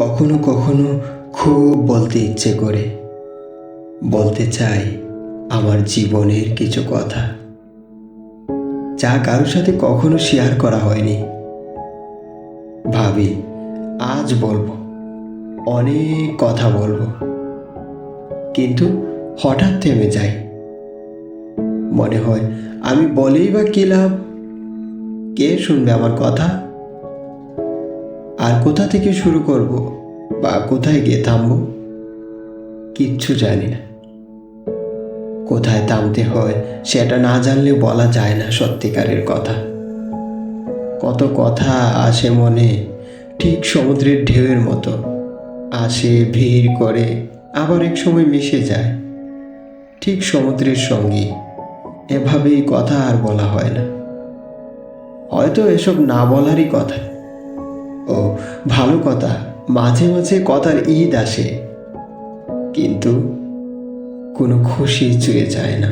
কখনো কখনো খুব বলতে ইচ্ছে করে, বলতে চাই আমার জীবনের কিছু কথা, যা কারোর সাথে কখনো শেয়ার করা হয়নি। ভাবি আজ বলবো, অনেক কথা বলবো, কিন্তু হঠাৎ থেমে যাই। মনে হয় আমি বলেই বা কি লাভ, কে শুনবে আমার কথা, আর কোথা থেকে শুরু করব বা কোথায় গিয়ে থামবো, কিচ্ছু জানি না। কোথায় থামতে হয় সেটা না জানলে বলা যায় না সত্যিকারের কথা। কত কথা আসে মনে, ঠিক সমুদ্রের ঢেউয়ের মতো, আসে ভিড় করে, আবার এক সময় মিশে যায়, ঠিক সমুদ্রের সঙ্গী। এভাবেই কথা আর বলা হয় না। হয়তো এসব না বলারই কথা। ও ভালো কথা, মাঝে মাঝে কথার ঈদ আসে, কিন্তু কোনো খুশি চুয়ে যায় না।